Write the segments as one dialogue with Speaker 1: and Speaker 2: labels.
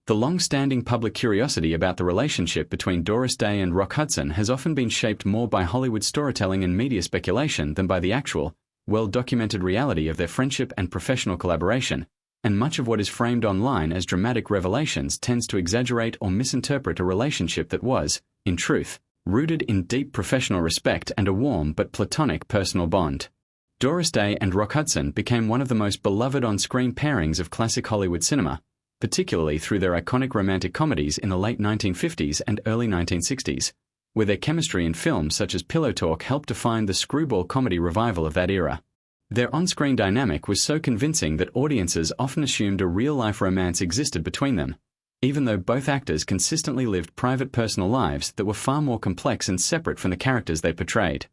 Speaker 1: The long-standing public curiosity about the relationship between Doris Day and Rock Hudson has often been shaped more by Hollywood storytelling and media speculation than by the actual, well-documented reality of their friendship and professional collaboration, and much of what is framed online as dramatic revelations tends to exaggerate or misinterpret a relationship that was, in truth, rooted in deep professional respect and a warm but platonic personal bond. Doris Day and Rock Hudson became one of the most beloved on-screen pairings of classic Hollywood cinema, particularly through their iconic romantic comedies in the late 1950s and early 1960s, where their chemistry in films such as Pillow Talk helped define the screwball comedy revival of that era. Their on-screen dynamic was so convincing that audiences often assumed a real-life romance existed between them, even though both actors consistently lived private personal lives that were far more complex and separate from the characters they portrayed.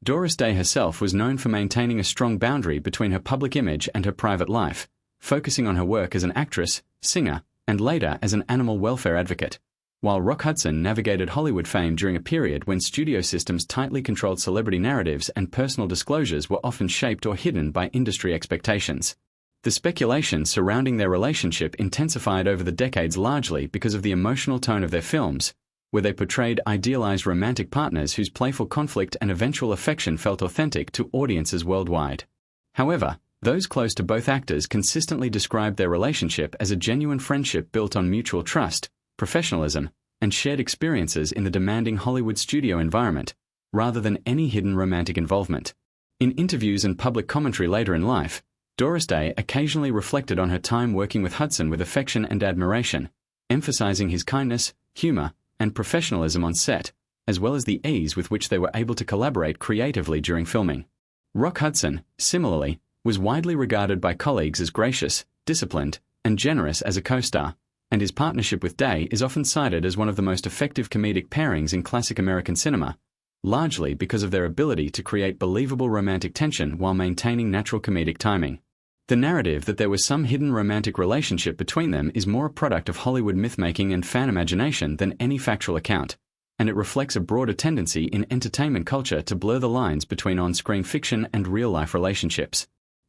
Speaker 1: Doris Day herself was known for maintaining a strong boundary between her public image and her private life, focusing on her work as an actress, singer, and later as an animal welfare advocate, while Rock Hudson navigated Hollywood fame during a period when studio systems tightly controlled celebrity narratives and personal disclosures were often shaped or hidden by industry expectations. The speculation surrounding their relationship intensified over the decades largely because of the emotional tone of their films, where they portrayed idealized romantic partners whose playful conflict and eventual affection felt authentic to audiences worldwide. However, those close to both actors consistently described their relationship as a genuine friendship built on mutual trust, professionalism, and shared experiences in the demanding Hollywood studio environment, rather than any hidden romantic involvement. In interviews and public commentary later in life, Doris Day occasionally reflected on her time working with Hudson with affection and admiration, emphasizing his kindness, humor, and professionalism on set, as well as the ease with which they were able to collaborate creatively during filming. Rock Hudson, similarly, was widely regarded by colleagues as gracious, disciplined, and generous as a co-star, and his partnership with Day is often cited as one of the most effective comedic pairings in classic American cinema, largely because of their ability to create believable romantic tension while maintaining natural comedic timing. The narrative that there was some hidden romantic relationship between them is more a product of Hollywood myth-making and fan imagination than any factual account, and it reflects a broader tendency in entertainment culture to blur the lines between on-screen fiction and real-life relationships.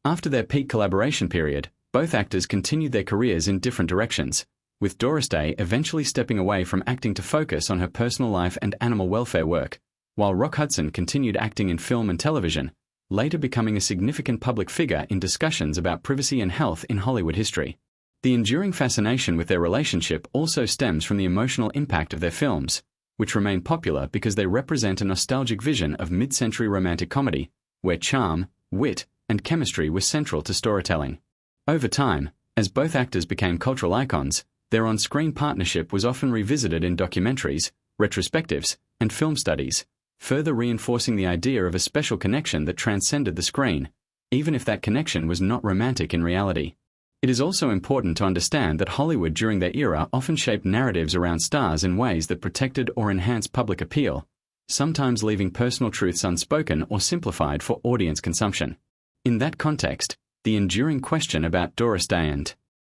Speaker 1: After their peak collaboration period, both actors continued their careers in different directions, with Doris Day eventually stepping away from acting to focus on her personal life and animal welfare work, while Rock Hudson continued acting in film and television, later becoming a significant public figure in discussions about privacy and health in Hollywood history. The enduring fascination with their relationship also stems from the emotional impact of their films, which remain popular because they represent a nostalgic vision of mid-century romantic comedy, where charm, wit, and chemistry were central to storytelling. Over time, as both actors became cultural icons, their on-screen partnership was often revisited in documentaries, retrospectives, and film studies, further reinforcing the idea of a special connection that transcended the screen, even if that connection was not romantic in reality. It is also important to understand that Hollywood during their era often shaped narratives around stars in ways that protected or enhanced public appeal, sometimes leaving personal truths unspoken or simplified for audience consumption. In that context, the enduring question about Doris Day and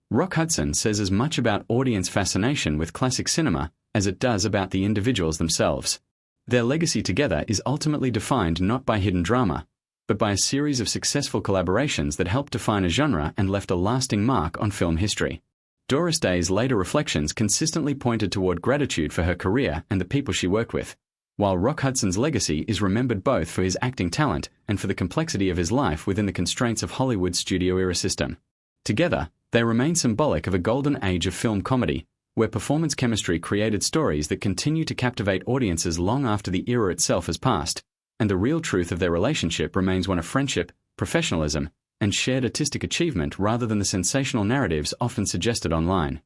Speaker 1: Rock Hudson says as much about audience fascination with classic cinema as it does about the individuals themselves. Their legacy together is ultimately defined not by hidden drama, but by a series of successful collaborations that helped define a genre and left a lasting mark on film history. Doris Day's later reflections consistently pointed toward gratitude for her career and the people she worked with, while Rock Hudson's legacy is remembered both for his acting talent and for the complexity of his life within the constraints of Hollywood's studio-era system. Together, they remain symbolic of a golden age of film comedy, where performance chemistry created stories that continue to captivate audiences long after the era itself has passed, and the real truth of their relationship remains one of friendship, professionalism, and shared artistic achievement rather than the sensational narratives often suggested online.